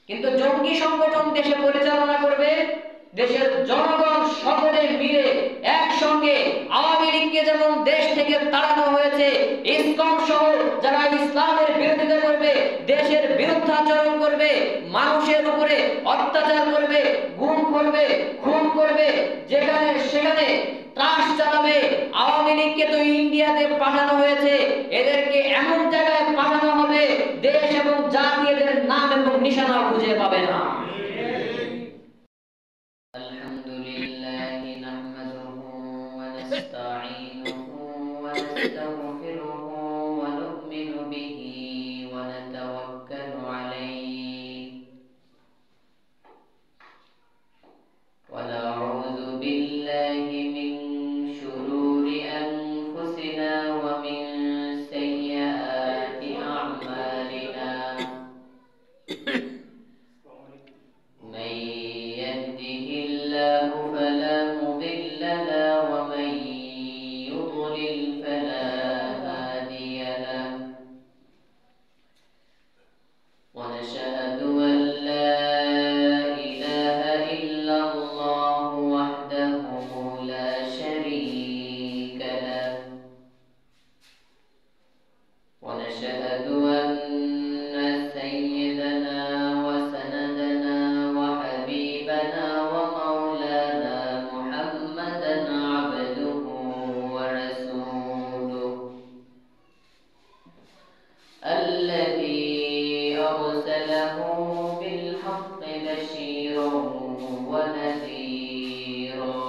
কিন্তু জঙ্গি সংগঠন দেশে পরিচালনা করবে দেশের জনগণ সকলে মিলে একসঙ্গে। আওয়ামী লীগকে যেমন দেশ থেকে তাড়ানো হয়েছে, ইসকন সহ যারা ইসলামের বিরোধিতা করবে, দেশের বিরুদ্ধাচরণ করবে, মানুষের উপরে অত্যাচার করবে, গুম করবে, খুন করবে, যেখানে সেখানে ত্রাস চালাবে, আওয়ামী লীগকে তো ইন্ডিয়াতে পাঠানো হয়েছে, এদেরকে এমন জায়গায় পাঠানো হবে দেশ এবং জাতি এদের নাম এবং নিশানা খুঁজে পাবে না। আলহামদুলিল্লাহি নাহমাদুহু ওয়া নাস্তাঈনুহু ওয়া নাস্তাগফিরুহু ওয়া নু'মিনু বিহি ওয়া নাতাওয়াক্কালু আলাইহি ওয়া নাউযু বিল্লাহি মিন শুরুরি আনফুসিনা ওয়া মিন সাইয়্যাতি আ'মালিনা। من يهده الله فلا مضل له ومن يضلل فلا هادي له ونشهد أن لا إله إلا الله وحده لا شريك له ونشهد أن سيدنا وسندنا وحبيبنا ومولانا محمدا عبده ورسوله الذي أرسله بالحق بشيرا ونذيرا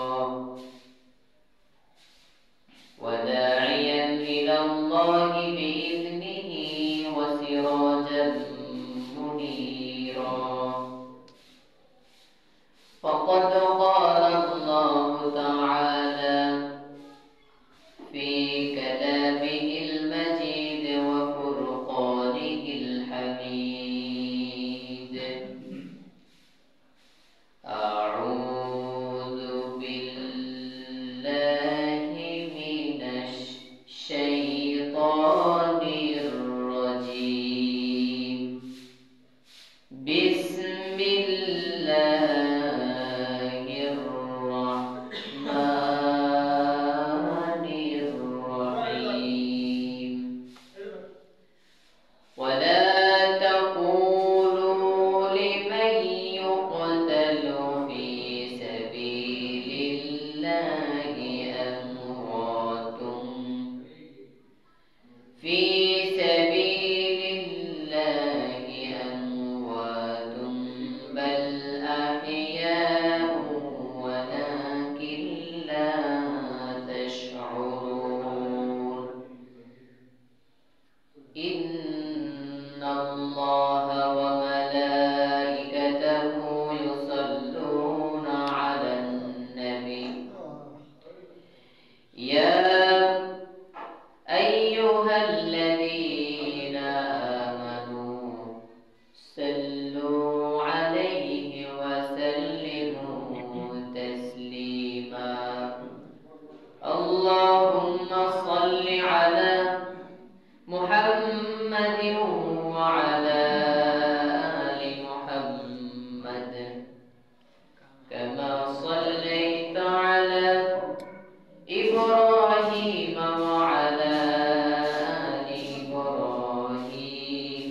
وداعيا إلى الله بإذنه وسراجا منيرا. فقد قال الله تعالى في كلامه المجيد وفرقانه الحميد: أعوذ بالله من الشيطان الرجيم. بسم الله الرحمن الرحيم. ولا تقولوا لمن يقتل في سبيل الله أموات، في سبيل الله أموات، بل أحياء ولكن لا تشعرون. إن الله وملائكته يصلون على النبي يا أيها الذين آمنوا صلوا عليه وسلموا تسليما. اللهم صل على محمد وعلى آل محمد كما صليت على إبراهيم وعلى آل إبراهيم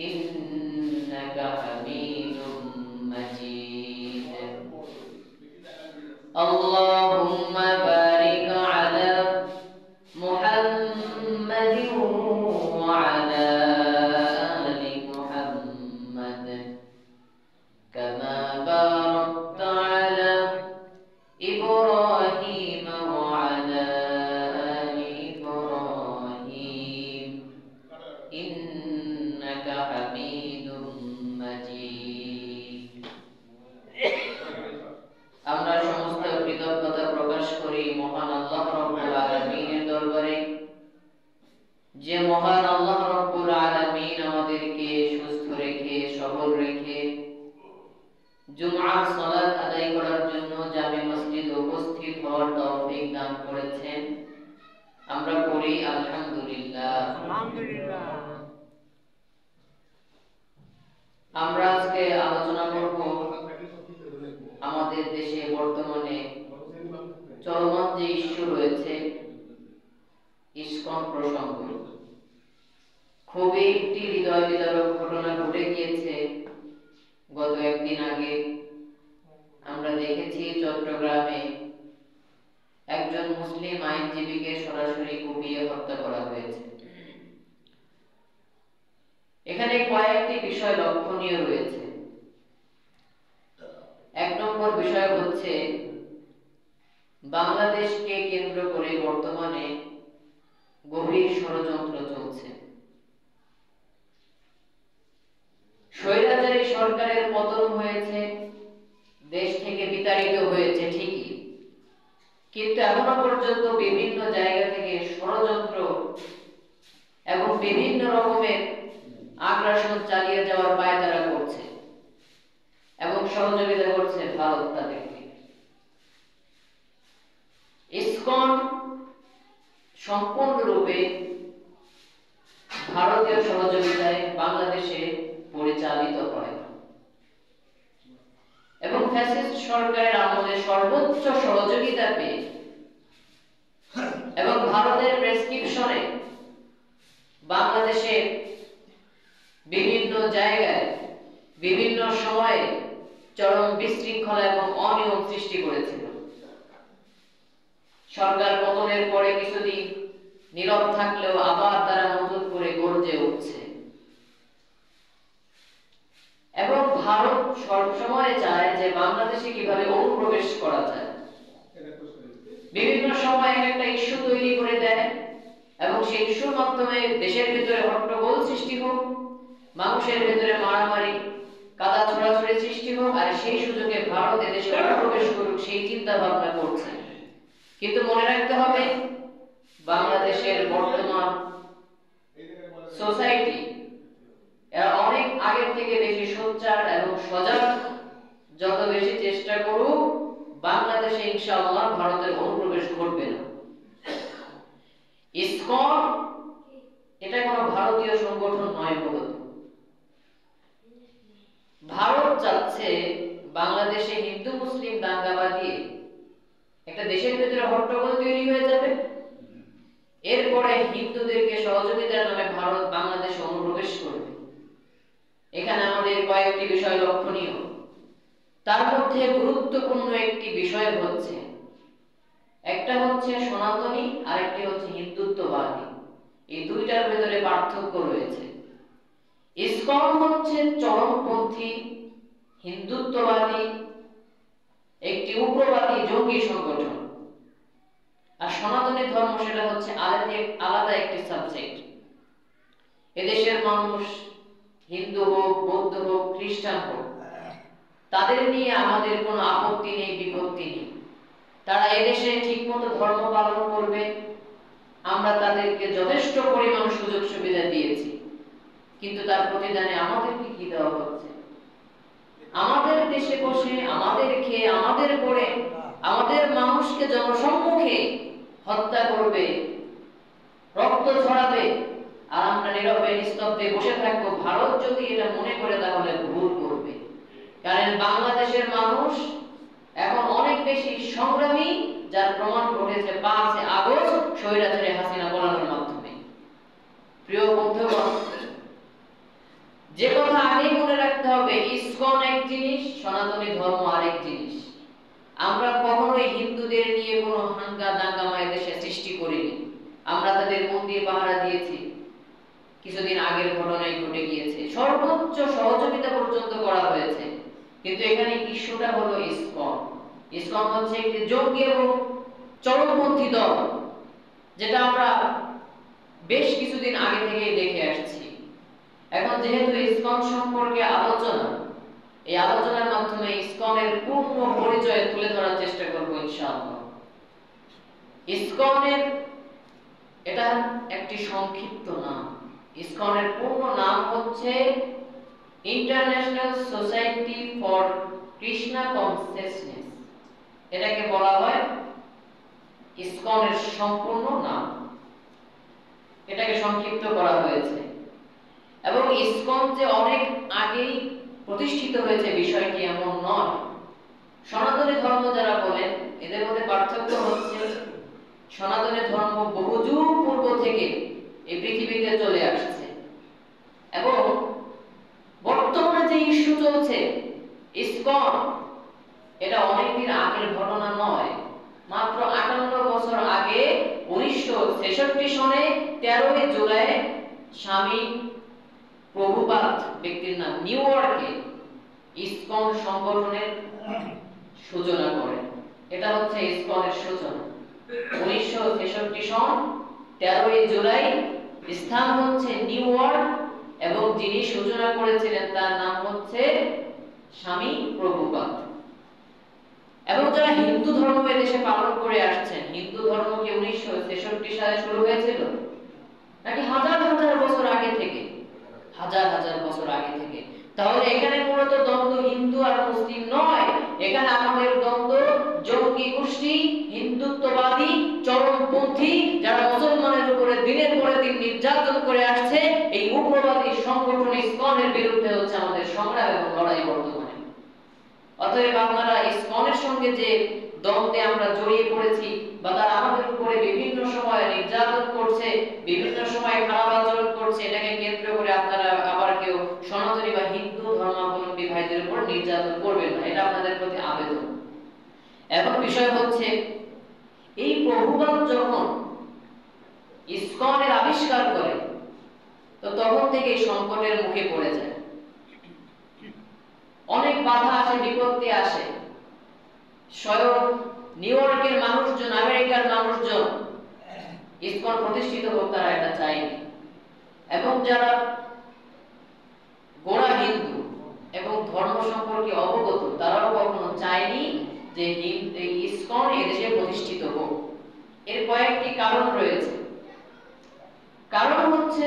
إنك حميد مجيد. اللهم بارك على محمد وعلى آل محمد كما باركت على إبراهيم وعلى آل إبراهيم إنك حميد مجيد. আমরা সমস্ত কৃতজ্ঞতা প্রকাশ করি মহান আল্লাহ রাব্বুল আলামিনের দরবারে, যে মহান আল্লাহ রাব্বুল আলামিন আমাদেরকে সুস্থ রেখে সবল রেখে জুমআর সালাত আদায় করার জন্য জামে মসজিদে উপস্থিত হওয়ার তৌফিক দান করেছেন। আমরা পড়ি আলহামদুলিল্লাহ। আমরা আজকে আলোচনা করব আমাদের দেশে বর্তমানে চলমান যে ইস্যু রয়েছে ইসকন প্রসঙ্গ। খুবই একটি হৃদয় বিদারক ঘটনা ঘটে গিয়েছে গত একদিন আগে। আমরা দেখেছি চট্টগ্রামে একজন মুসলিম আইনজীবীকে সরাসরি কুপিয়ে হত্যা করা হয়েছে। এখানে কয়েকটি বিষয় লক্ষণীয় রয়েছে। এক নম্বর বিষয় হচ্ছে বাংলাদেশকে কেন্দ্র করে বর্তমানে গভীর ষড়যন্ত্র চলছে। স্বৈরাচারী সরকারের পতন হয়েছে, দেশ থেকে বিতাড়িত হয়েছে ঠিকই, কিন্তু এখনো পর্যন্ত বিভিন্ন জায়গা থেকে ষড়যন্ত্র এবং বিভিন্ন রকমের আগ্রাসন চালিয়ে যাওয়ার পায়তারা করছে এবং সহযোগিতা করছে ভারত তাদেরকে। ইসকন সম্পূর্ণরূপে ভারতীয় সহযোগিতায় বাংলাদেশে পরিচালিত হয় এবং ফ্যাসিস্ট সরকারের আমলে সর্বোচ্চ সহযোগিতা পেয়ে এবং ভারতের প্রেসক্রিপশনে বাংলাদেশে বিভিন্ন জায়গায় বিভিন্ন সময়ে চরম বিশৃঙ্খলা এবং অনিয়ম সৃষ্টি করেছিল। সরকার পতনের পরে কিছুদিন নীরব থাকলেও আবার তারা নতুন করে গর্জে উঠছে এবং ভারত সবসময় চায় যে বাংলাদেশে কিভাবে অনুপ্রবেশ করা যায়। বিভিন্ন সময় একটা ইস্যু তৈরি করে দেয় এবং সেই ইস্যুর মাধ্যমে দেশের ভিতরে হট্টগোল সৃষ্টি হোক, মানুষের ভিতরে মারামারি কাদা ছড়াছড়ি সৃষ্টি হোক, আর সেই সুযোগে ভারত এদেশে অনুপ্রবেশ করুক সেই চিন্তা ভাবনা করছে। কিন্তু মনে রাখতে হবে বাংলাদেশের বর্তমান সোসাইটি এরা অনেক আগের থেকে বেশি সোচ্চার এবং সজাগ। যত বেশি চেষ্টা করুক বাংলাদেশে ইনশাআল্লাহ ভারতের অনুপ্রবেশ ঘটবে না। ইসকন এটা কোনো ভারতীয় সংগঠন নয়। মূলত ভারত চাচ্ছে বাংলাদেশে হিন্দু মুসলিম দাঙ্গা বাঁধিয়ে একটা দেশের ভিতরে হট্টগোল তৈরি হয়ে যাবে, এরপরে হিন্দুদেরকে সহযোগিতার নামে ভারত বাংলাদেশে অনুপ্রবেশ করবে। এখানে আমাদের কয়েকটি বিষয় লক্ষণীয়। তার মধ্যে গুরুত্বপূর্ণ একটি বিষয় হচ্ছে, একটা হচ্ছে সনাতনী আর একটি হচ্ছে হিন্দুত্ববাদী। এই দুইটার ভিতরে পার্থক্য রয়েছে। ইসকন হচ্ছে চরমপন্থী হিন্দুত্ববাদী একটি উগ্রবাদী জঙ্গি সংগঠন, আর সনাতনী ধর্ম সেটা হচ্ছে আলাদা একটি সাবজেক্ট। এদেশের মানুষ হিন্দু হোক, বৌদ্ধ হোক, খ্রিস্টান হোক, তাদের নিয়ে আমাদের কোনো আপত্তি নেই, বিপত্তি নেই। তারা এদেশে ঠিকমতো ধর্ম পালন করবে, আমরা তাদেরকে যথেষ্ট পরিমাণ সুযোগ সুবিধা দিয়েছি। কিন্তু তার প্রতিদানে আমাদেরকে কি দেওয়া হচ্ছে? আমাদের দেশে বসে, আমাদের খেয়ে, আমাদের পরে, আমাদের মানুষকে জনসম্মুখে হত্যা করবে, রক্ত ছড়াবে, আর আমরা নীরবে নিস্তব্ধে বসে থাকবো। ভারত যদি এটা মনে করে তাহলে ভুল করবে। কারণ বাংলাদেশের মানুষ এখন অনেক বেশি সংগ্রামী, যার প্রমাণ ঘটেছে 5 আগস্ট স্বৈরাচারী হাসিনা পলানোর মাধ্যমে। প্রিয় বন্ধুগণ, যে কথা আগেই মনে রাখতে হবে, ইসকন এক জিনিস, সনাতনী ধর্ম আরেক জিনিস। আমরা কখনোই হিন্দুদের নিয়ে কোনো হাঙ্গা দাঙ্গামা দেশে সৃষ্টি করিনি। আমরা তাদের মন্দির পাহারা দিয়েছি, কিছুদিন আগের ঘটনাই ঘটে গিয়েছে, সর্বোচ্চ সহযোগিতা পর্যন্ত করা হয়েছে। কিন্তু এখানে ইস্যুটা হলো ইসকন। ইসকন হচ্ছে একটি জঙ্গি এবং চরমপন্থী দল, যেটা আমরা বেশ কিছুদিন আগে থেকেই দেখে আসছি। এখন যেহেতু ইসকন সম্পর্কে আলোচনা, এই আলোচনার মাধ্যমে ইসকনের পূর্ণ পরিচয় তুলে ধরার চেষ্টা করব ইনশাআল্লাহ। ইসকনের এটা একটি সংক্ষিপ্ত নাম। ইসকনের পূর্ণ নাম হচ্ছে international society for Krishna consciousness. এটাকে বলা হয় ইসকনের সম্পূর্ণ নাম, এটাকে সংক্ষিপ্ত করা হয়েছে। এবং ইসকন যে অনেক আগেই প্রতিষ্ঠিত হয়েছে বিষয়টি এমন নয়। সনাতনী ধর্ম যারা বলেন এদের মধ্যে পার্থক্য হচ্ছে সনাতনী ধর্ম বহুযুগ পূর্ব থেকে এই পৃথিবীতে চলে আসছে এবং বর্তমানে যে ইস্যু চলছে ইসকন, এটা অনেকদিন আগের ঘটনা নয়। মাত্র 58 বছর আগে 1966 সনে 13 জুলাই স্বামী প্রভুপাদ ব্যক্তির নাম নিউ ইয়র্কে ইসকন সংগঠনের সূচনা করেন। এটা হচ্ছে ইসকনের সূচনা 1966 সন 13 জুলাই। স্থান হচ্ছে নিউ ইয়র্ক এবং যিনি সূচনা করেছিলেন তার নাম হচ্ছে স্বামী প্রভুপাদ। এবং যারা হিন্দু ধর্ম এদেশে পালন করে আসছেন, হিন্দু ধর্ম কি 1966 সালে শুরু হয়েছিল নাকি হাজার হাজার বছর আগে থেকে? হাজার হাজার বছর আগে থেকে। তাহলে এখানে মূলত দ্বন্দ্ব হিন্দু আর মুসলিম নয়, এখানে আমাদের দ্বন্দ্ব জঙ্গি গোষ্ঠী, হিন্দুত্ববাদী, চরমপন্থী যারা মুসলমানের উপরে দিনের পরে দিন নির্যাতন করে আসছে, এই উগ্রবাদী সংগঠন ইসকনের বিরুদ্ধে হচ্ছে আমাদের সংগ্রাম এবং লড়াই বর্তমানে। অতএব আপনারা ইসকনের সঙ্গে যে দ্বন্দ্বে আমরা জড়িয়ে পড়েছি বা তারা আমাদের উপরে বিভিন্ন সময় নির্যাতন করছে, বিভিন্ন সময় খারাপ আচরণ করছে, এটাকে কেন্দ্র করে আপনারা আবার কেউ সনাতনী বা হিন্দু ধর্মাবলম্বী ভাইদের উপর নির্যাতন করবেন না, এটা আপনাদের প্রতি আবেদন। এখন বিষয় হচ্ছে এই প্রভুপাদ যখন ইসকনের আবিষ্কার করে তো তখন থেকে এই সংকটের মুখে পড়ে যায়। অনেক বাধা আসে, বিপত্তি আসে। স্বয়ং নিউ ইয়র্কের মানুষজন, আমেরিকার মানুষজন ইসকন প্রতিষ্ঠিত হোক তারা এটা চায়নি এবং যারা গোড়া হিন্দু এবং ধর্ম সম্পর্কে অবগত তারাও কখনো চায়নি যে ইসকন এদেশে প্রতিষ্ঠিত হোক। এর কয়েকটি কারণ রয়েছে। কারণ হচ্ছে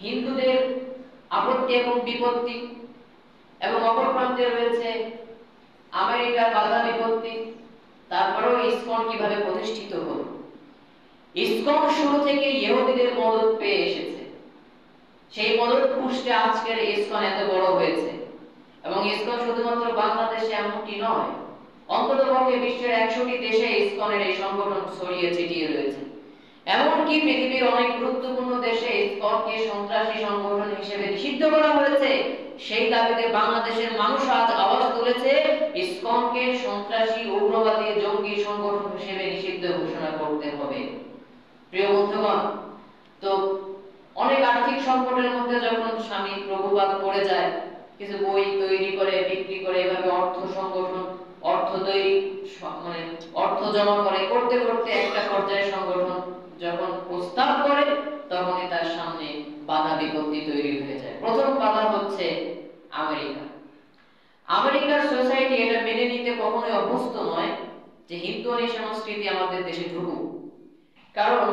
হিন্দুদের আপত্তি এবং বিপত্তি এবং অপর প্রান্তে রয়েছে আমেরিকার বাধা বিপত্তি। তারপরেও ইসকন কিভাবে প্রতিষ্ঠিত হলো? ইসকন শুরু থেকে ইহুদিদের মদদ পেয়ে এসেছে, সেই মদত পুষ্টে আজকের ইসকন এত বড় হয়েছে। এবং ইসকন শুধুমাত্র বাংলাদেশে এমনটি নয়, অন্ততপক্ষে বিশ্বের 100টি দেশে ইসকনের এই সংগঠন ছড়িয়ে ছিটিয়ে রয়েছে। এমনকি পৃথিবীর অনেক গুরুত্বপূর্ণ দেশে ইসকনকে সন্ত্রাসী সংগঠন হিসেবে নিষিদ্ধ করা হয়েছে। সেই দাবিতে বাংলাদেশের মানুষ আজ আওয়াজ তুলেছে ইসকনকে সন্ত্রাসী, উগ্রবাদী, জঙ্গি সংগঠন হিসেবে নিষিদ্ধ ঘোষণা করতে হবে। প্রিয় বন্ধুগণ, তো অনেক আর্থিক সংকটের মধ্যে যখন স্বামী প্রভুপাদ পড়ে যায়, কিছু বই তৈরি করে বিক্রি করে এভাবে অর্থ সংগঠন, অর্থ তৈরি মানে অর্থ জমা করে করতে করতে একটা পর্যায়ে সংগঠন যখন প্রস্তাব করে তখনই তার সামনে বাধা বিপত্তি তৈরি হয়ে যায়। প্রথম বাধা হচ্ছে আমেরিকা। আমেরিকার সোসাইটি এটা মেনে নিতে কখনোই অভ্যস্ত নয় যে হিন্দুয়ানি সংস্কৃতি আমাদের দেশে ঢুকুক। কারণ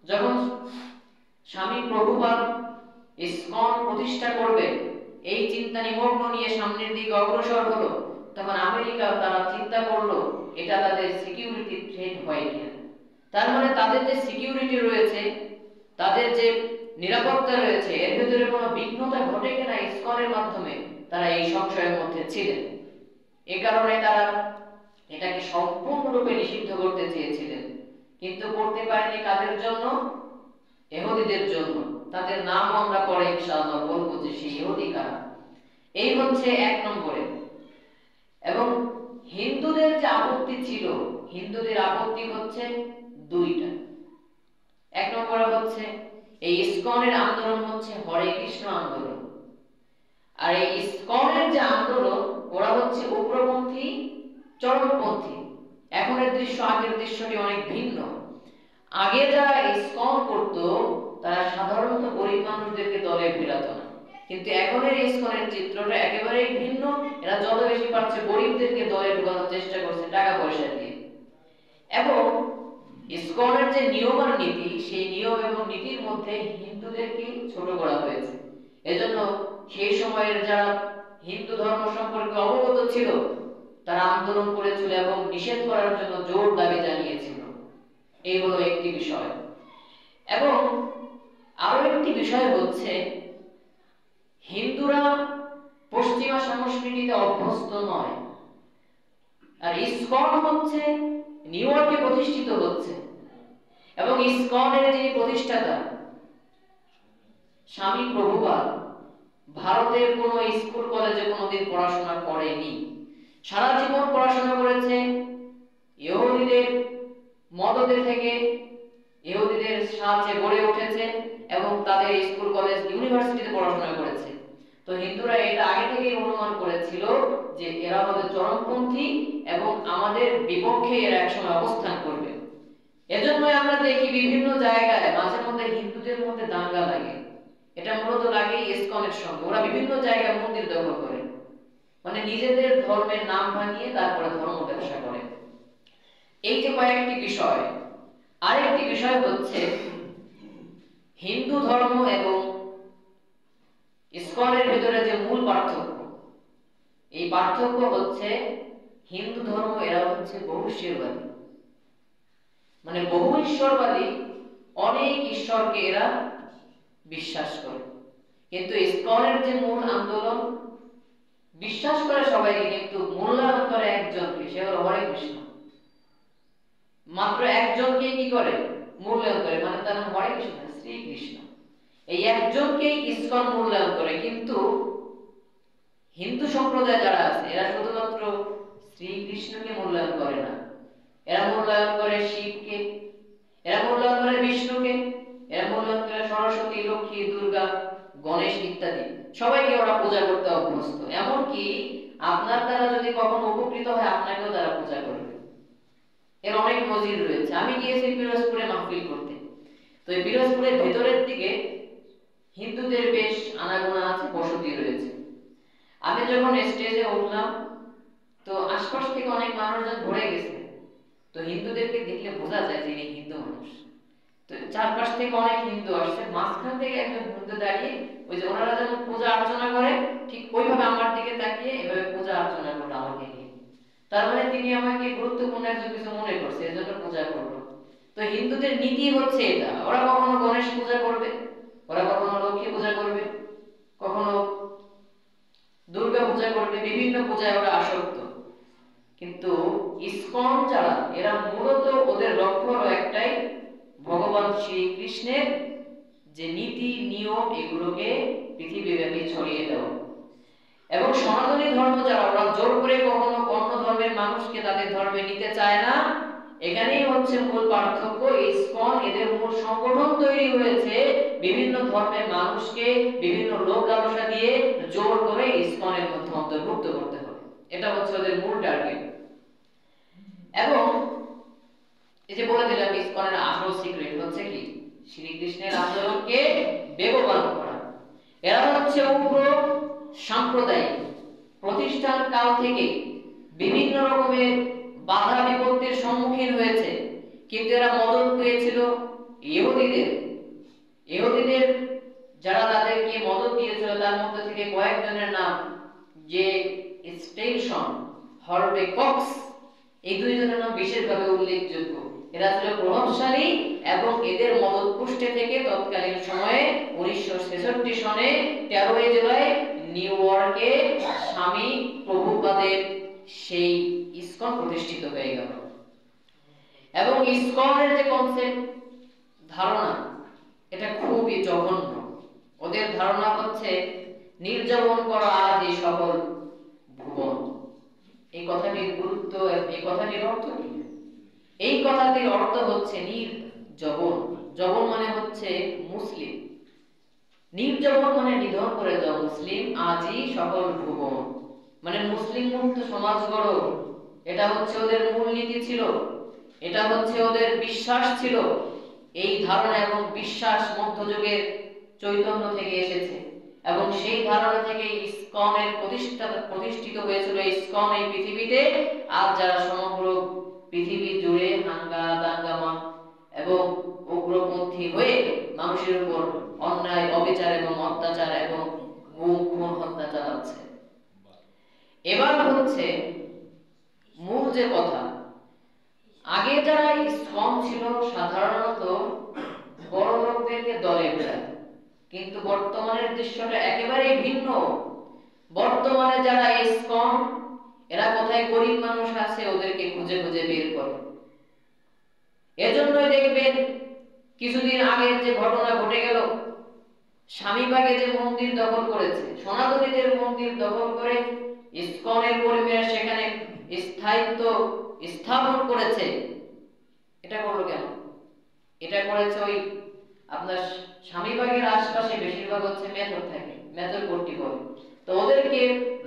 যখন স্বামী প্রভুপাদ ইসকন প্রতিষ্ঠা করবে এই চিন্তা নিমগ্ন নিয়ে সামনের দিকে অগ্রসর হলো, তখন আমেরিকা তারা চিন্তা করলো এটা তাদের সিকিউরিটি থ্রেট হয় কিনা। তার মানে তাদের যে সিকিউরিটি রয়েছে, তাদের যে নিরাপত্তা রয়েছে, এর ভিতরে কোনো বিঘ্নতা ঘটে কিনা ইসকনের মাধ্যমে, তারা এই সংশয়ের মধ্যে ছিলেন। এই কারণে তারা এটাকে সম্পূর্ণরূপে নিষিদ্ধ করতে চেয়েছিলেন, কিন্তু করতে পারেনি। কাদের জন্য? ইহুদিদের জন্য। তাদের নামও আমরা পরে ইনশাআল্লাহ বলবো যে সেই ইহুদি কারা। এই হচ্ছে এক নম্বরে। এবং হিন্দুদের যে আপত্তি ছিল, হিন্দুদের আপত্তি হচ্ছে দুইটা। এক নম্বরে হচ্ছে এই ইসকনের আন্দোলন হচ্ছে হরে কৃষ্ণ আন্দোলন, আর এই ইসকনের যে আন্দোলন ওরা হচ্ছে উগ্রপন্থী, চরমপন্থী। এখনের দৃশ্য আগের দৃশ্যটি অনেক ভিন্ন। আগে যারা ইসকন করত তারা সাধারণত গরিব মানুষদেরকে দলে ফেরাতো না, কিন্তু এখনের ইসকনের চিত্রটা একেবারেই ভিন্ন। এরা যত বেশি পারছে গরিবদেরকে দলে ঢোকানোর চেষ্টা করছে টাকা পয়সা দিয়ে। এবং ইসকনের যে নিয়ম আর নীতি, সেই নিয়ম এবং নীতির মধ্যে হিন্দুদেরকে ছোট করা হয়েছে। এজন্য সেই সময়ের যারা হিন্দু ধর্ম সম্পর্কে অবগত ছিল তারা আন্দোলন করেছিল এবং নিষেধ করার জন্য জোর দাবি জানিয়েছিল। এই হলো একটি বিষয়। এবং আরো একটি বিষয় হচ্ছে হিন্দুরা থেকে অভ্যস্ত নয়। আর ইসকন হচ্ছে নিউ ইয়র্কে প্রতিষ্ঠিত হচ্ছে, এবং ইসকনের যিনি প্রতিষ্ঠাতা স্বামী প্রভুপাদ ভারতের কোনো স্কুল কলেজে কোনোদিন পড়াশোনা করেনি। সারা জীবন পড়াশোনা করেছে ইহুদিদের মদদে থেকে, ইহুদিদের সাহায্যে গড়ে উঠেছে এবং তাদের স্কুল কলেজ ইউনিভার্সিটিতে পড়াশোনা করেছে। তো হিন্দুরা এটা আগে থেকেই অনুমান করেছিল যে এরা হবে চরমপন্থী এবং আমাদের বিপক্ষে এরা একসময় অবস্থান করবে। এজন্যই আমরা দেখি বিভিন্ন জায়গায় মাঝে মধ্যে হিন্দুদের মধ্যে দাঙ্গা লাগে। এটা মূলত লাগে ইসকনের সঙ্গে। ওরা বিভিন্ন জায়গায় মন্দির দখল করে, মানে নিজেদের ধর্মের নাম ভাঙিয়ে তারপরে ধর্ম ব্যবসা করে। এই যে কয়েকটি বিষয়। আরেকটি বিষয় হচ্ছে হিন্দু ধর্ম এবং ইসকনের ভিতরে যে মূল পার্থক্য, এই পার্থক্য হচ্ছে হিন্দু ধর্ম এরা হচ্ছে বহুশ্বরবাদী, মানে বহু ঈশ্বরবাদী, অনেক ঈশ্বরকে এরা বিশ্বাস করে। কিন্তু ইসকনের যে মূল আন্দোলন, বিশ্বাস করে সবাইকে কিন্তু মূল্যায়ন করে একজনকে, সে হলো হরে কৃষ্ণ। মাত্র একজনকে কি করে মূল্যায়ন করে, মানে তার নাম হরে কৃষ্ণ, শ্রীকৃষ্ণ। এই একজনকেই ইসকন মূল্যায়ন করে। কিন্তু হিন্দু সম্প্রদায় যারা আছে এরা শুধুমাত্র শ্রীকৃষ্ণকে মূল্যায়ন করে না, এরা মূল্যায়ন করে শিবকে, এরা মূল্যায়ন করে বিষ্ণুকে, এরা মূল্যায়ন করে সরস্বতী, লক্ষ্মী, দুর্গা, গণেশ ইত্যাদি। সবাইকে ওরা পূজা করতে অভ্যস্ত। এমনকি আপনার দ্বারা যদি কখনো উপকৃত হয় আপনাকেও তারা পূজা করবে। এর অনেক নজির রয়েছে। আমি গিয়েছি পিরোজপুরে মাহফিল করতে। তো এই পিরোজপুরের ভেতরের দিকে হিন্দুদের বেশ আনাগোনা আছে, বসতি রয়েছে। আমি যখন স্টেজে উঠলাম তো আশপাশ থেকে অনেক মানুষজন ভরে গেছে। তো হিন্দুদেরকে দেখলে বোঝা যায় যে হিন্দু মানুষ। তো চারপাশ থেকে অনেক হিন্দু আসছে, মাঝখান থেকে একজন হিন্দু দাঁড়িয়ে ওই যে ওনারা যেমন পূজা অর্চনা করে ঠিক ওইভাবে আমার দিকে তাকিয়ে এভাবে পূজা অর্চনা করলো আমাকে নিয়ে। তার মানে তিনি আমাকে গুরুত্বপূর্ণ একজন কিছু মনে করছে, এজন্য পূজা করলো। তো হিন্দুদের নীতি হচ্ছে এটা, ওরা কখনো গণেশ পূজা করবে, ওরা কখনো লক্ষ্মী পূজা করবে, কখনো দুর্গা পূজা করবে, বিভিন্ন পূজায় ওরা আসক্ত। কিন্তু ইসকন যারা, এরা মূলত ওদের লক্ষ্য হলো একটাই, ভগবান শ্রীকৃষ্ণের যে নীতি নিয়ম এগুলোকে পৃথিবীব্যাপী ছড়িয়ে দেওয়া। এবং সনাতনী ধর্ম যারা, ওরা জোর করে কখনো অন্য ধর্মের মানুষকে তাদের ধর্মে নিতে চায় না। এখানেই হচ্ছে মূল পার্থক্য। ইসকন এদের মূল সংগঠন তৈরি হয়েছে বিভিন্ন ধর্মের মানুষকে বিভিন্ন লোক লালসা দিয়ে জোর করে ইসকনের মধ্যে অন্তর্ভুক্ত করতে হবে। এটা হচ্ছে ওদের মূল টার্গেট। এবং এই যে বলে দিলাম ইসকনের আসল সিক্রেট হচ্ছে কি, শ্রীকৃষ্ণের আন্দোলনকে বেগবান করা। এরা হচ্ছে উগ্র সাম্প্রদায়িক, প্রতিষ্ঠান কাল থেকে বিভিন্ন রকমের বাধা বিপত্তির সম্মুখীন হয়েছে, কিন্তু এরা মদত পেয়েছিল ইহুদিদের। ইহুদিদের যারা তাদেরকে মদত দিয়েছিল তার মধ্যে থেকে কয়েকজনের নাম, যে স্টেনসন, হরবে কক্স, এই দুইজনের নাম বিশেষভাবে উল্লেখযোগ্য। এরা ছিল প্রভাবশালী এবং এদের মদত পুষ্টে থেকে তৎকালীন সময়ে 1966 সনে 13 জুলাই নিউ ইয়র্কে স্বামী প্রভুপাদের সেই ইসকন প্রতিষ্ঠিত হয়ে গেল। এবং ইসকনের যে কনসেপ্ট, ধারণা, এটা খুবই জঘন্য। ওদের ধারণা হচ্ছে নির্যাতন করা আজ এই সকল ভুবন। এই কথাটির গুরুত্ব, এই কথাটির অর্থ কি? এই কথাটির অর্থ হচ্ছে নির্যাতন। জবন মানে হচ্ছে মুসলিম, নির্যাতন মানে নিধন করে দাও মুসলিম, আজই সকল ভুবন, মানে মুসলিম মুক্ত সমাজ গড়ো। এটা হচ্ছে ওদের মূলনীতি ছিল, এটা হচ্ছে ওদের বিশ্বাস ছিল। এই ধারণা এবং বিশ্বাস মধ্যযুগের চৈতন্য থেকে এসেছে এবং সেই ধারণা থেকে ইসকনের প্রতিষ্ঠিত হয়েছিল। ইসকন এই পৃথিবীতে আজ যারা সমগ্র পৃথিবী জুড়ে দাঙ্গামা এবং উগ্রপন্থী হয়ে মানুষের উপর অন্যায়, অবিচার এবং অত্যাচার এবং গুম, খুন, হত্যা চালাচ্ছে। এবার হচ্ছে মূল যে কথা, আগে যারা ইসকন ছিল সাধারণত বড় লোকদেরকে দলে ফেরায়, কিন্তু বর্তমানের দৃশ্যটা একেবারে ভিন্ন। বর্তমানে যারা ইসকন এরা কোথায় গরিব মানুষ আছে ওদেরকে খুঁজে খুঁজে বের করে। এজন্যই দেখবেন কিছুদিন আগের যে ঘটনা ঘটে গেল, স্বামীবাগে যে মন্দির দখল করেছে, সনাতনীদের মন্দির দখল করে ইসকনের কর্মীরা সেখানে স্থায়িত্ব স্থাপন করেছে। এটা করলো কেন? এটা করেছে ওই আপনার স্বামীবাগের আশপাশে বেশিরভাগ হচ্ছে মেথর থাকে, মেথর কর্তৃপক্ষ। তো ওদেরকে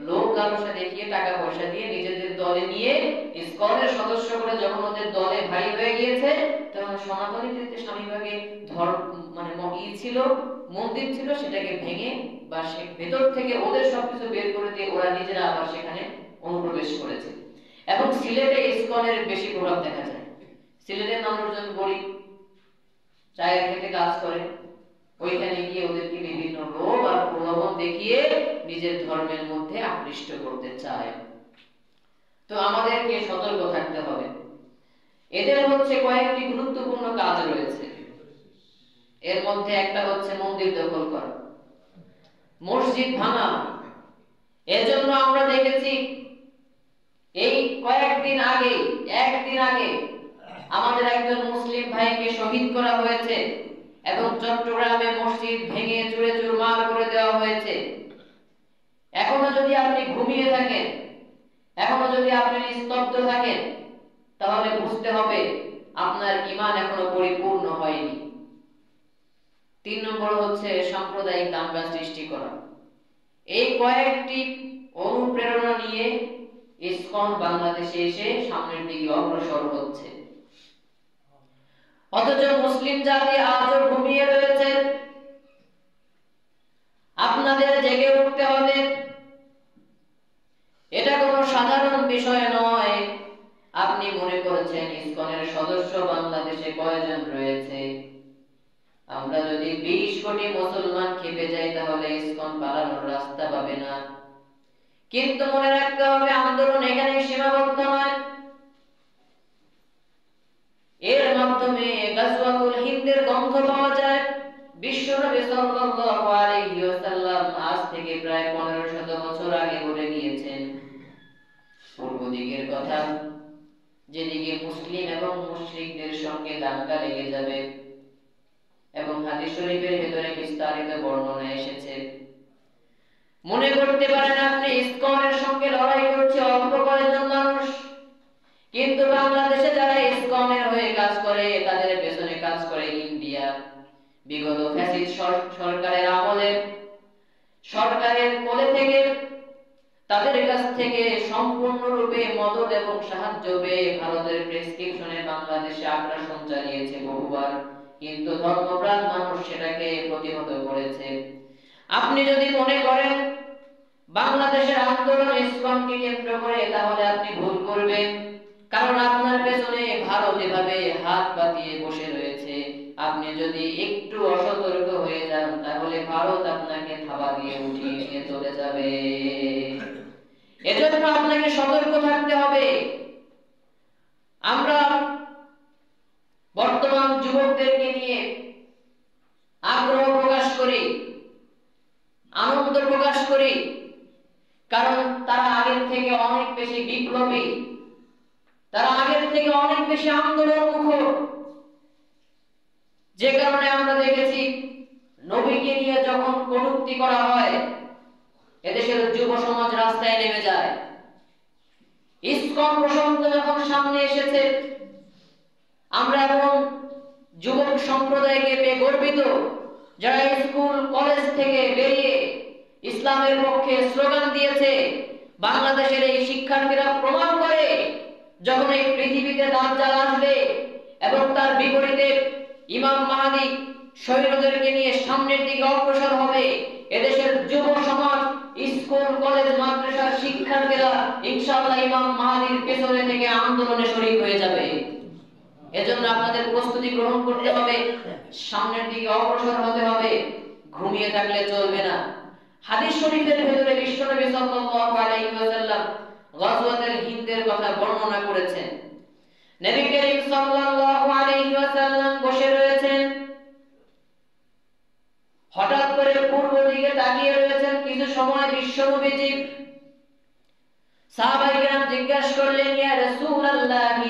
লোক লালসা দেখিয়ে টাকা পয়সা দিয়ে নিজেদের দলে নিয়ে ইসকনের সদস্য করে যখন ওদের দলে ভারী হয়ে গিয়েছে, তখন সনাতনীদের যে স্বামীবাগে মানে ছিল, মন্দির ছিল, সেটাকে ভেঙে বা সে ভেতর থেকে ওদের সবকিছু বের করে দিয়ে ওরা নিজেরা আবার সেখানে অনুপ্রবেশ করেছে। এবং সিলেটে ইসকনের বেশি প্রভাব দেখা যায়। সিলেটের মানুষজন গরিব, চায়ের খেতে কাজ করে, ওইখানে গিয়ে ওদেরকে বিভিন্ন লোভ আর প্রলোভন দেখিয়ে নিজের ধর্মের মধ্যে আকৃষ্ট করতে চায়। তো আমাদেরকে সতর্ক থাকতে হবে। এদের হচ্ছে কয়েকটি গুরুত্বপূর্ণ কাজ রয়েছে। এর মধ্যে একটা হচ্ছে মন্দির দখল করা, মসজিদ ভাঙা। এজন্য আমরা দেখেছি এই কয়েকদিন আগে, একদিন আগে আমাদের একজন মুসলিম ভাইকে শহীদ করা হয়েছে এবং চট্টগ্রামে মসজিদ ভেঙে চুরে চুরমার করে দেওয়া হয়েছে। এখনো যদি আপনি ঘুমিয়ে থাকেন, এখনো যদি আপনি নিস্তব্ধ থাকেন, তাহলে বুঝতে হবে আপনার ঈমান এখনো পরিপূর্ণ হয়নি। 3 নম্বর হচ্ছে সাম্প্রদায়িক দাঙ্গা সৃষ্টি করা। এই কয়েকটি অনুপ্রেরণা নিয়ে ইসকন বাংলাদেশে এসে সামনের দিকে অগ্রসর হচ্ছে। অথচ মুসলিম জাতি আজও ঘুমিয়ে রয়েছে। আপনাদের জেগে উঠতে হবে। এটা কোনো সাধারণ বিষয় নয়। আপনি মনে করছেন ইসকনের সদস্য বাংলাদেশে কয়জন রয়েছে? আমরা যদি 20 কোটি মুসলমান খেপে যাই তাহলে ইসকন পালানোর রাস্তা পাবে না। কিন্তু মনে রাখতে হবে আন্দোলন এখানে সীমাবদ্ধ নয়। এর মাধ্যমে গাজওয়াতুল হিন্দের গন্ধ পাওয়া যায়। বিশ্বনবী সাল্লাল্লাহু আলাইহি ওয়াসাল্লাম আজ থেকে প্রায় 1500 বছর আগে বলে গিয়েছেন, পূর্ব দিকের কথা, যেদিকে মুসলিম এবং মুশরিকদের সঙ্গে দাঙ্গা লেগে যাবে। এবং হাদিস শরীফের ভিতরে বিস্তারিত বর্ণনা এসেছে। মনে করতে পারেন আপনি ইসকনের সঙ্গে লড়াই করছে অল্প কয়েকজন মানুষ, কিন্তু বাংলাদেশে যারা ইসকনের হয়ে কাজ করে তাদের পেছনে কাজ করে ইন্ডিয়া। বিগত ফ্যাসিস্ট সরকারের আমলে সরকারের কোলে থেকে তাদের কাছ থেকে সম্পূর্ণরূপে মদদ এবং সাহায্য পেয়ে ভারতের প্রেসক্রিপশনে বাংলাদেশে আগ্রাসন চালিয়েছে বহুবার, কিন্তু ধর্মপ্রাণ মানুষ সেটাকে প্রতিহত করেছে। আপনি যদি মনে করেন বাংলাদেশের আন্দোলন ইসকনকে কেন্দ্র করে, তাহলে আপনি ভুল করবেন। কারণ আপনার পেছনে ভারত এভাবে হাত পাতিয়ে বসে রয়েছে। আপনি যদি একটু অসতর্ক হয়ে যান তাহলে ভারত আপনাকে থাবা দিয়ে উঠিয়ে নিয়ে চলে যাবে। এজন্য আপনাকে সতর্ক থাকতে হবে। আমরা বর্তমান যুবকদেরকে নিয়ে আগ্রহ প্রকাশ করি, আনন্দ প্রকাশ করি, কারণ তারা আগের থেকে অনেক বেশি বিপ্লবী, তারা আগের থেকে অনেক বেশি আন্দোলনমুখর। যে কারণে আমরা দেখেছি নবীকে নিয়ে যখন কটূক্তি করা হয়, এদেশের যুব সমাজ রাস্তায় নেমে যায়। ইসকন প্রসঙ্গ যখন সামনে এসেছে, আমরা এখন যুবক সম্প্রদায়কে পেয়ে গর্বিত, যারা স্কুল কলেজ থেকে বেরিয়ে ইসলামের পক্ষে স্লোগান দিয়েছে। বাংলাদেশের এই শিক্ষার্থীরা প্রমাণ করে, যখন এই পৃথিবীতে দাজ্জাল আসবে এবং তার বিপরীতে ইমাম মাহদী সৈন্যদেরকে নিয়ে সামনের দিকে অগ্রসর হবে, এদেশের যুব সমাজ, স্কুল কলেজ মাদ্রাসার শিক্ষার্থীরা ইনশাআল্লাহ ইমাম মাহদীর পেছনে থেকে আন্দোলনে শরীক হয়ে যাবে। এজন্য আপনাদের প্রস্তুতি গ্রহণ করতে হবে, সামনের দিকে অগ্রসর হতে হবে, ঘুমিয়ে থাকলে চলবে না। হাদিস শরীফের ভিতরে বিশ্বনবী সাল্লাল্লাহু আলাইহি ওয়াসাল্লাম গাজওয়াতুল হিন্দের কথা বর্ণনা করেছেন। নবী করিম সাল্লাল্লাহু আলাইহি ওয়াসাল্লাম বসে রয়েছেন, হঠাৎ করে পূর্ব দিকে তাকিয়ে রয়েছেন। কিছু সময় বিশ্বনবীজি সাহাবায়ে কেরাম জিজ্ঞাসা করলেন, ইয়া রাসূলুল্লাহ,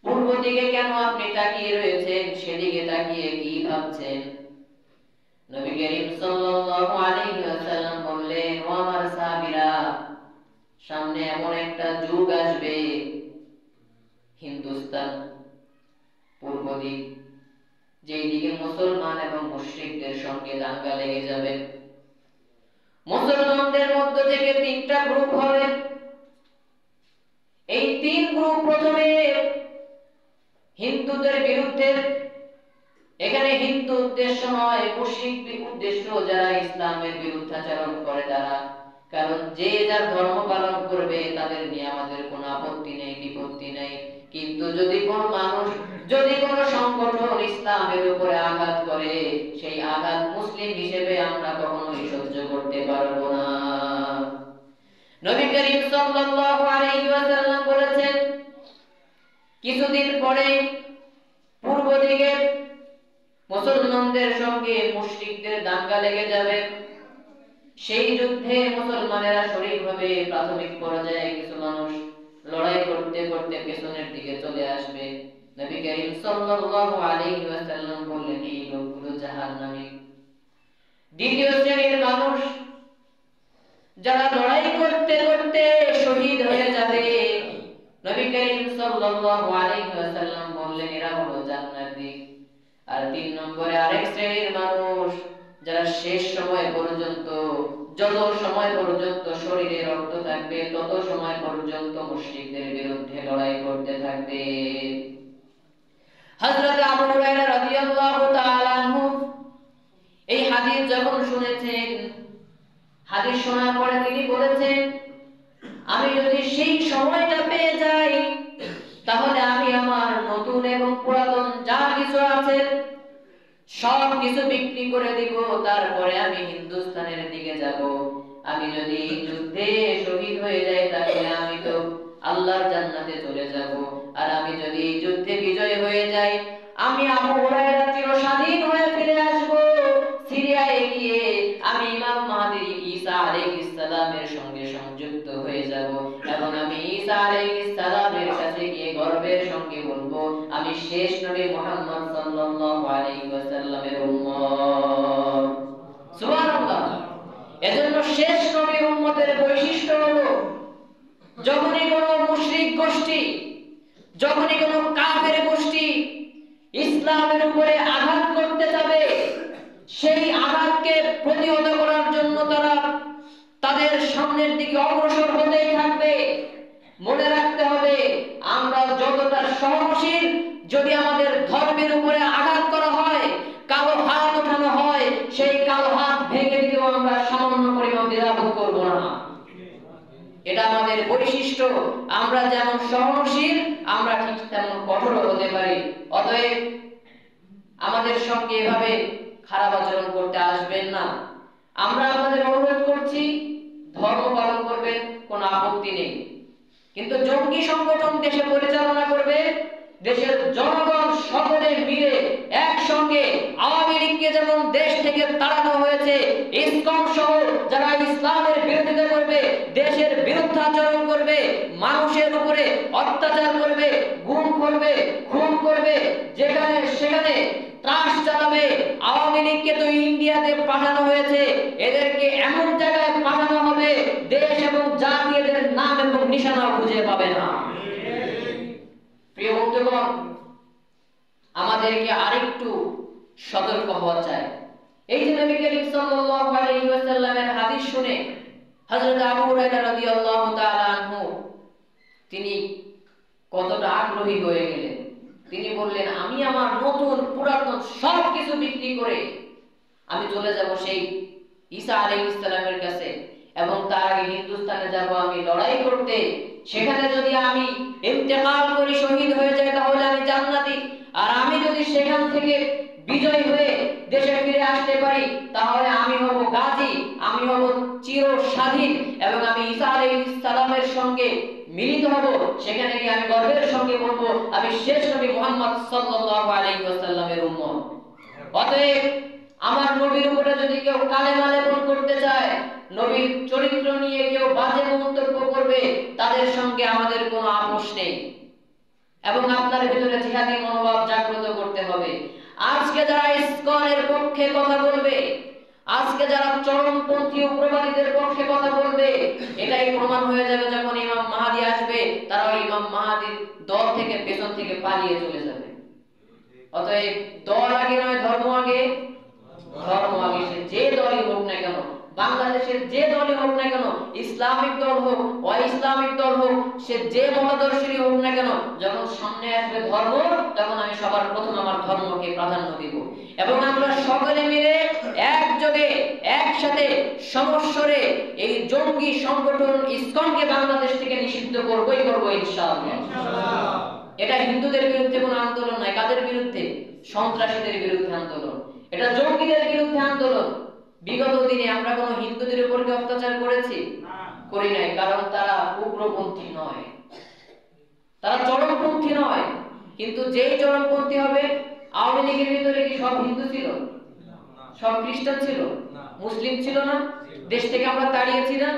পূর্ব দিকে কেন আপনি তাকিয়ে রয়েছেন? সেদিকে তাকিয়ে কি ভাবছেন? নবী করিম সাল্লাল্লাহু আলাইহি ওয়াসাল্লাম বললেন, ও আমার সাহাবীরা, সামনে এমন একটা যুগ আসবে, হিন্দুস্তান পূর্ব দিক, যেই দিকে মুসলমান এবং মুশরিকদের সঙ্গে দাঙ্গা লেগে যাবে। মুসলমানদের মধ্য থেকে তিনটা গ্রুপ হবে। এই তিন গ্রুপ প্রথমে হিন্দুদের বিরুদ্ধে, এখানে হিন্দু উদ্দেশ্য নয়, মুশরিক উদ্দেশ্য, যারা ইসলামের বিরুদ্ধাচরণ করে তারা। কারণ যে যার ধর্ম পালন করবে তাদের নিয়ে আমাদের কোনো আপত্তি নেই, বিপত্তি নেই। কিন্তু যদি কোনো মানুষ, যদি কোনো সংগঠন ইসলামের উপরে আঘাত করে, সেই আঘাত মুসলিম হিসেবে আমরা কখনোই সহ্য করতে পারবো না। নবী করিম সাল্লাল্লাহু আলাইহি ওয়াসাল্লাম বলেছেন, কিছুদিন পরে পূর্ব দিকে মুসলমানদের সঙ্গে মুশরিকদের দাঙ্গা লেগে যাবে। সেই যুদ্ধে মুসলমানেরা শরীক হবে। প্রাথমিক পর্যায়ে কিছু মানুষ লড়াই করতে করতে পেছনের দিকে চলে আসবে। নবী করিম সাল্লাল্লাহু আলাইহি ওয়াসাল্লাম বললেন, এই লোকগুলো জাহান্নামী। দ্বিতীয় শ্রেণীর মানুষ, যারা লড়াই করতে করতে শহীদ হয়ে যাবে, নবী করিম সাল্লাল্লাহু আলাইহি ওয়াসাল্লাম বললেন, এরা হলো জান্নাতি। আর তিন নম্বরে আরেক শ্রেণীর মানুষ, যারা শেষ সময় পর্যন্ত, যত সময় পর্যন্ত শরীরে রক্ত থাকবে তত সময় পর্যন্ত মুশরিকদের বিরুদ্ধে লড়াই করতে থাকবে। হযরত আবু হুরায়রা রাদিয়াল্লাহু তাআলা আনহু এই হাদিস যখন শুনেছেন, হাদিস শোনার পরে তিনি বলেছেন, আমি যদি সেই সময়টা পেয়ে যাই, তাহলে আমি আমার নতুন এবং পুরাতন যা কিছু আছে সব কিছু বিক্রি করে দিব, তারপরে আমি হিন্দুস্তানের দিকে যাব। আমি যদি যুদ্ধে শহীদ হয়ে যাই, তাহলে আমি তো আল্লাহর জান্নাতে চলে যাব। আর আমি যদি যুদ্ধে বিজয় হয়ে যাই, আমি আবু হুরায়রা চিরস্বাধীন হয়ে ফিরে আসব সিরিয়ায় গিয়ে। আমি ইমাম মাহদী ঈসা আলাইহিস সালামের সঙ্গে সংযুক্ত হয়ে যাব এবং আমি ঈসা আলাইহিস সালামের কাছে গিয়ে গর্বের সঙ্গে বলবো, আমি শেষ নবী মুহাম্মদ সাল্লাল্লাহু আলাইহি ওয়াসাল্লামের উম্মত। সুবহানাল্লাহ। এজন্য শেষ নবীর উম্মতের বৈশিষ্ট্য হলো, যখনই কোনো মুশরিক গোষ্ঠী, যখনই কোনো কাফের গোষ্ঠী ইসলামের উপরে আঘাত করতে যাবে, সেই আঘাতকে প্রতিহত করার জন্য তারা তাদের সামনের দিকে অগ্রসর হতেই থাকবে। মনে রাখতে হবে, আমরা যতটা সহনশীল, যদি আমাদের ধর্মের উপরে আঘাত করা হয়, কালো হাত ওঠানো হয়, সেই কালো হাত ভেঙে দিতেও আমরা সামান্য পরিমাণ দ্বিধাবোধ করব না। এটা আমাদের বৈশিষ্ট্য। আমরা যেমন সহনশীল, আমরা ঠিক তেমন কঠোর হতে পারি। অতএব আমাদের সঙ্গে এভাবে খারাপ আচরণ করতে আসবেন না। আমরা আপনাদের অনুরোধ করছি, ধর্ম পালন করবেন, কোনো আপত্তি নেই। কিন্তু জঙ্গি সংগঠন দেশে পরিচালনা করবে, দেশের জনগণ সকলে মিলে একসঙ্গে আওয়ামী লীগকে যেমন দেশ থেকে তাড়ানো হয়েছে, ইসকন সহ যারা ইসলামের বিরোধিতা করবে, দেশের বিরুদ্ধাচরণ করবে, মানুষের উপরে অত্যাচার করবে, গুম করবে, খুন করবে, যেখানে সেখানে ত্রাস চালাবে। আওয়ামী লীগকে তো ইন্ডিয়াতে পাঠানো হয়েছে, এদেরকে এমন জায়গায় পাঠানো হবে দেশ এবং জাতি এদের নাম এবং নিশানা খুঁজে পাবে না। প্রিয় বন্ধুগণ, আমাদেরকে আরেকটু সতর্ক হওয়া চাই। এই যে নবী করিম সাল্লাল্লাহু আলাইহি ওয়াসাল্লামের হাদিস শুনে হযরত আবু হুরায়রা রাদিয়াল্লাহু তাআলা আনহু তিনি কতটা আগ্রহী হয়ে গেলেন। তিনি বললেন, আমি আমার নতুন পুরাতন সব কিছু বিক্রি করে আমি চলে যাব সেই ঈসা আলাইহিস সালামের কাছে, এবং তার আগে হিন্দুস্তানে যাব আমি লড়াই করতে। সেখানে যদি আমি ইন্তেকাল করি, শহীদ হয়ে যাই, তাহলে আমি জান্নাতি। আর আমি যদি সেখান থেকে বিজয় হয়ে দেশে ফিরে আসতে পারি, তাহলে আমি হব গাজী, আমি হব চিরস্বাধীন, এবং আমি ঈসা আলাইহিস সালামের সঙ্গে মিলিত হব। সেখানে গিয়ে আমি গর্বের সঙ্গে বলবো, আমি শেষ নবী মুহাম্মদ সাল্লাল্লাহু আলাইহি ওয়াসাল্লামের উম্মত। অতএব আমার নবীর উপরে যদি কেউ কালেমা লেপন করতে চায়, নবীর চরিত্র নিয়ে কেউ বাজে মন্তব্য করবে, তাদের সঙ্গে আমাদের কোনো আপোষ নেই এবং আপনার ভিতরে জিহাদি মনোভাব জাগ্রত করতে হবে। আজকে যারা ইসকনের পক্ষে কথা বলবে, আজকে যারা চরমপন্থী উগ্রবাদীদের পক্ষে কথা বলবে, এটাই প্রমাণ হয়ে যাবে যখন ইমাম মাহদী আসবে, তারা ইমাম মাহদীর দল থেকে পেছন থেকে পালিয়ে চলে যাবে। অতএব দল আগে নয়, ধর্ম আগে। ধর্ম আগে, সে যে দলই হোক না কেন, বাংলাদেশের যে দলই হোক না কেন, ইসলামিক দল হোক অ-ইসলামিক দল হোক, সে যে মতাদর্শেরই হোক না কেন, যখন সামনে আসবে ধর্ম, তখন আমি সবার প্রথম আমার ধর্মকে প্রাধান্য দিব এবং আমরা সকলে মিলে একযোগে একসাথে সমস্বরে এই জঙ্গি সংগঠন ইসকনকে বাংলাদেশ থেকে নিষিদ্ধ করবই করব ইনশাআল্লাহ। এটা হিন্দুদের বিরুদ্ধে কোনো আন্দোলন নয়। কাদের বিরুদ্ধে? সন্ত্রাসীদের বিরুদ্ধে আন্দোলন। এটা জঙ্গিদের বিরুদ্ধে আন্দোলন। বিগত দিনে আমরা কোনো হিন্দুদের উপর কি অত্যাচার করেছি? করি নাই, কারণ তারা উগ্রপন্থী নয়, তারা চরমপন্থী নয়। কিন্তু যেই চরমপন্থী হবে, আওয়ামী লীগের ভিতরে কি সব হিন্দু ছিল? সব খ্রিস্টান ছিল? মুসলিম ছিল না? দেশ থেকে আমরা তাড়িয়েছি না?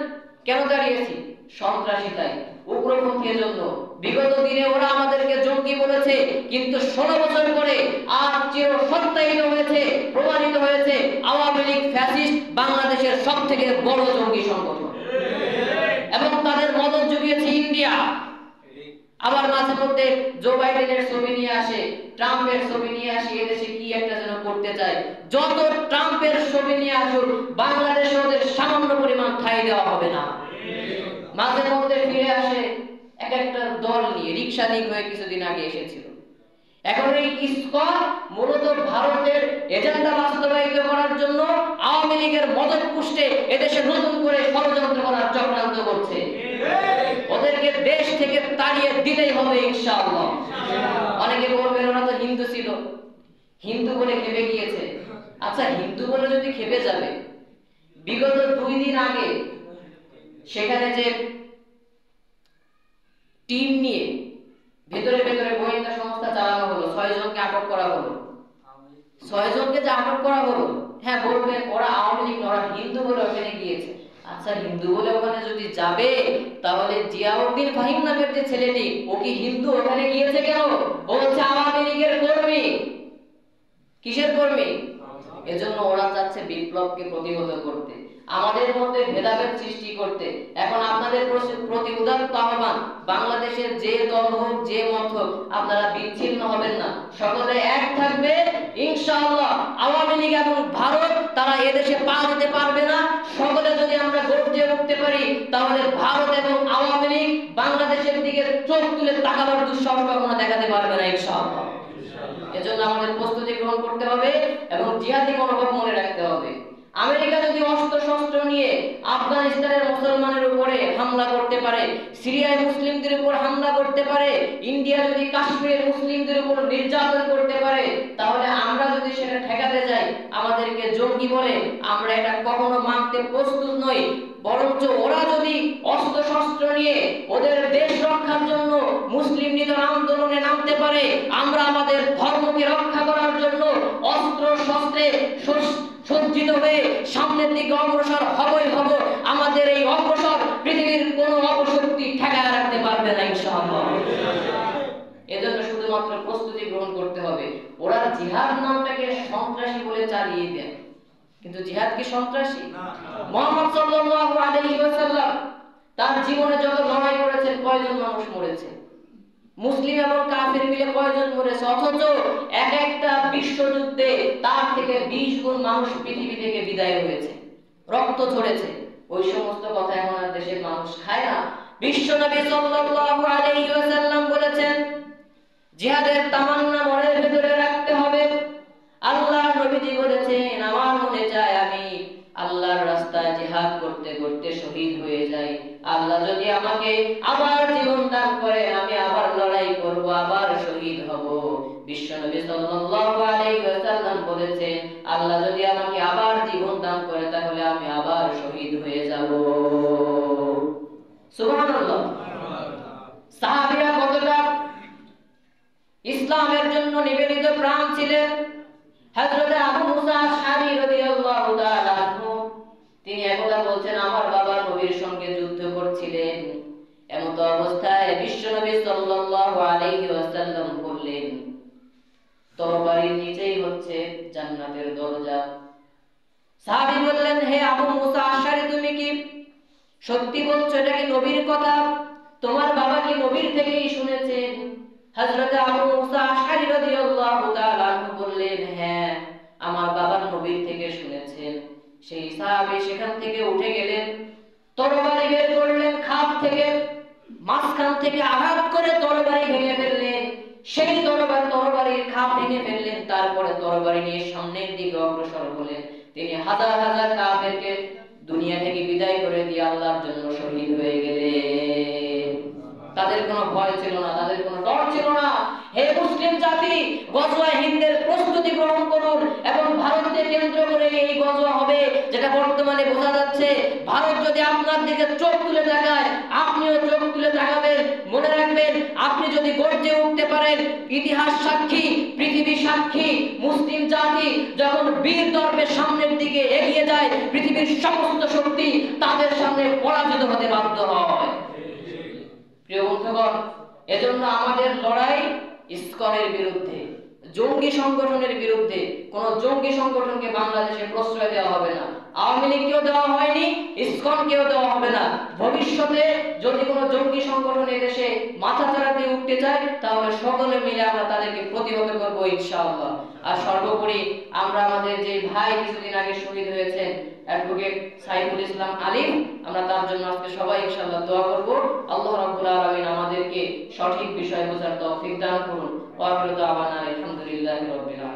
কেন তাড়িয়েছি? সন্ত্রাসিতায়, উগ্রপন্থীর জন্য। বিগত দিনে ওরা আমাদেরকে জঙ্গি বলেছে, কিন্তু 16 বছর পরে আজ চির সত্যায়িত হয়েছে, প্রমাণিত হয়েছে আওয়ামী লীগ ফ্যাসিস্ট বাংলাদেশের সবথেকে বড় জঙ্গি সংগঠন এবং তাদের মদত জুগিয়েছে ইন্ডিয়া। আবার মাঝে মধ্যে জো বাইডেনের ছবি নিয়ে আসে, ট্রাম্পের ছবি নিয়ে আসে, এদেশে কি একটা যেন করতে চায়। যত ট্রাম্পের ছবি নিয়ে আসুক, বাংলাদেশে ওদের সামান্য পরিমাণ ঠাঁই দেওয়া হবে না। মাঝে মধ্যে ফিরে আসে এক একটা দল নিয়ে, রিকশা লীগ হয়ে কিছুদিন আগে এসেছিল। এখন এই ইসকন মূলত ভারতের এজেন্ডা বাস্তবায়িত করার জন্য আওয়ামী লীগের মদত পুষ্টে এদেশে নতুন করে ষড়যন্ত্র করার চক্রান্ত করছে। ওদেরকে দেশ থেকে তাড়িয়ে দিতেই হবে ইনশাআল্লাহ। অনেকে বলবেন ওরা তো হিন্দু ছিল, হিন্দু বলে খেপে গিয়েছে। আচ্ছা, হিন্দু বলে যদি খেপে যাবে, বিগত 2 দিন আগে সেখানে যে টিম নিয়ে ভেতরে ভেতরে গোয়েন্দা সংস্থা চালানো হলো, 6 জনকে আটক করা হলো। 6 জনকে যে আটক করা হলো, হ্যাঁ বলবেন ওরা আওয়ামী লীগ, ওরা হিন্দু বলে ওখানে গিয়েছে। আচ্ছা, হিন্দু বলে ওখানে যদি যাবে, তাহলে জিয়াউদ্দিন ফাহিম নামের যে ছেলেটি, ও কি হিন্দু? ওখানে গিয়েছে কেন? ও হচ্ছে আওয়ামী লীগের কর্মী। কিসের কর্মী? এজন্য ওরা চাচ্ছে বিপ্লবকে প্রতিহত করতে, আমাদের মধ্যে ভেদাভেদ সৃষ্টি করতে। এখন আপনাদের প্রতি উদাত্ত আহ্বান, বাংলাদেশের যে দল হোক, যে মত হোক, আপনারা বিচ্ছিন্ন হবেন না, সকলে এক থাকবে ইনশাআল্লাহ। আওয়ামী লীগ এবং ভারত তারা এদেশে পা দিতে পারবে না। সকলে যদি আমরা গর্জে উঠতে পারি, তাহলে ভারত এবং আওয়ামী লীগ বাংলাদেশের দিকে চোখ তুলে তাকাবার দুঃসাহস কখনো দেখাতে পারবে না ইনশাআল্লাহ। এজন্য আমাদের প্রস্তুতি গ্রহণ করতে হবে এবং জিহাদি মনোভাব মনে রাখতে হবে। আমেরিকা যদি অস্ত্র শস্ত্র নিয়ে আফগানিস্তানের মুসলমানের উপরে হামলা করতে পারে, সিরিয়ায় মুসলিমদের উপর হামলা করতে পারে, ইন্ডিয়া যদি কাশ্মীরের মুসলিমদের উপর নির্যাতন করতে পারে, তাহলে আমরা যদি সেটা ঠেকাতে যাই, আমাদেরকে জঙ্গি বলে, আমরা এটা কখনো মানতে প্রস্তুত নই। বরঞ্চ ওরা যদি অস্ত্র শস্ত্র নিয়ে ওদের দেশ রক্ষার জন্য মুসলিম নিধন আন্দোলনে নামতে পারে, আমরা আমাদের ধর্মকে রক্ষা করার জন্য অস্ত্র শস্ত্রে সজ্জিত হয়ে সামনের দিকে অগ্রসর হবই হব। আমাদের এই অগ্রসর পৃথিবীর কোনো অপশক্তি ঠেকায় রাখতে পারবে না ইনশাআল্লাহ। এজন্য শুধুমাত্র প্রস্তুতি গ্রহণ করতে হবে। ওরা জিহাদ নামটাকে সন্ত্রাসী বলে চালিয়ে দেয়, কিন্তু জিহাদ কি সন্ত্রাসী? মুহাম্মদ সাল্লাল্লাহু আলাইহি ওয়াসাল্লাম তার জীবনে যত লড়াই করেছেন, কয়জন মানুষ মরেছে? মুসলিম এবং কাফির মিলে কয়জন মরেছে? অথচ এক একটা বিশ্বযুদ্ধে তার থেকে 20 গুণ মানুষ পৃথিবী থেকে বিদায় হয়েছে, রক্ত ঝরেছে। ওই সমস্ত কথা এখন আর দেশের মানুষ খায় না। বিশ্বনবী সাল্লাল্লাহু আলাইহি ওয়াসাল্লাম বলেছেন, জিহাদের তামান্না মনের ভিতরে রাখতে হবে। আল্লাহ নবীজি বলেছেন, আমার মনে চায় আমি আল্লাহর রাস্তায় জিহাদ করতে করতে শহীদ হয়ে যাই। আল্লাহ যদি আমাকে আবার জীবন দান করে, আমি আবার লড়াই করব, আবার শহীদ হব। বিশ্বনবী সাল্লাল্লাহু আলাইহি ওয়াসাল্লাম বলেছেন, আল্লাহ যদি আমাকে আবার জীবন দান করে, তাহলে আমি আবার শহীদ হয়ে যাব। সুবহানাল্লাহ। সাহাবীরা কতটা ইসলামের জন্য নিবেদিত প্রাণ ছিলেন। হযরত আবু মুসা আশআরী রাদিয়াল্লাহু তাআলা আনহু তিনি একদা বলছেন, আমার বাবা নবীর সঙ্গে যুদ্ধ করছিলেন, এমন এমত অবস্থায় বিশ্বনবী সাল্লাল্লাহু আলাইহি ওয়াসাল্লাম বললেন, তরবারির নিচেই হচ্ছে জান্নাতের দরজা। সাহাবী বললেন, হে আবু মুসা আশআরী, তুমি কি সত্যি বলছো? এটা কি নবীর কথা? তোমার বাবা কি নবীর থেকেই শুনেছেন? হযরত আবু মুসা আশআরী রাদিয়াল্লাহু তাআলা আনহু বললেন, হ্যাঁ, আমার বাবা নবীর থেকে শুনেছেন। সেই সাহাবী সেখান থেকে উঠে গেলেন, তরবারি বের করলেন, খাপ থেকে মাঝখান থেকে আঘাত করে তরবারি ভেঙে ফেললেন। সেই তরবারির খাপ ভেঙে ফেললেন। তারপরে তরবারি নিয়ে সামনের দিকে অগ্রসর হলেন। তিনি হাজার হাজার কাফেরকে দুনিয়া থেকে বিদায় করে দিয়ে আল্লাহর জন্য শহীদ হয়ে গেলেন। তাদের কোনো ভয় ছিল না, তাদের কোনো ডর ছিল না। হে মুসলিম জাতি, গজওয়া হিন্দের প্রস্তুতি গ্রহণ করুন এবং ভারতকে কেন্দ্র করে এই গজওয়া হবে, যেটা বর্তমানে বোঝা যাচ্ছে। ভারত যদি আপনার দিকে চোখ তুলে তাকায়, আপনিও চোখ তুলে তাকাবেন। মনে রাখবেন, আপনি যদি গর্জে উঠতে পারেন, ইতিহাস সাক্ষী, পৃথিবী সাক্ষী, মুসলিম জাতি যখন বীর দর্পে সামনের দিকে এগিয়ে যায়, পৃথিবীর সমস্ত শক্তি তাদের সামনে পরাজিত হতে বাধ্য হয়। প্রিয় বন্ধুগণ, এজন্য আমাদের লড়াই ইসকনের বিরুদ্ধে, জঙ্গি সংগঠনের বিরুদ্ধে। কোন জঙ্গি সংগঠনকে বাংলাদেশে প্রশ্রয় দেওয়া হবে না। আওয়ামী লীগকেও দেওয়া হয়নি, ইসকনকেও দেওয়া হবে না। ভবিষ্যতে যদি কোনো জঙ্গি সংগঠন এদেশে মাথা চাড়াতে উঠতে চায়, তাহলে সকলে মিলে আমরা তাদেরকে প্রতিহত করব ইনশাআল্লাহ। আর সর্বোপরি আমরা আমাদের যে ভাই কিছুদিন আগে শহীদ হয়েছেন, অ্যাডভোকেট সাইফুল ইসলাম আলিম, আমরা তার জন্য আজকে সবাই ইনশাআল্লাহ দোয়া করব। আল্লাহ রাব্বুল আলামিন আমাদেরকে সঠিক বিষয় বোঝার তৌফিক দান করুন। ওয়া আখিরু দাওয়ানা আলহামদুলিল্লাহি রাব্বিল আলামিন।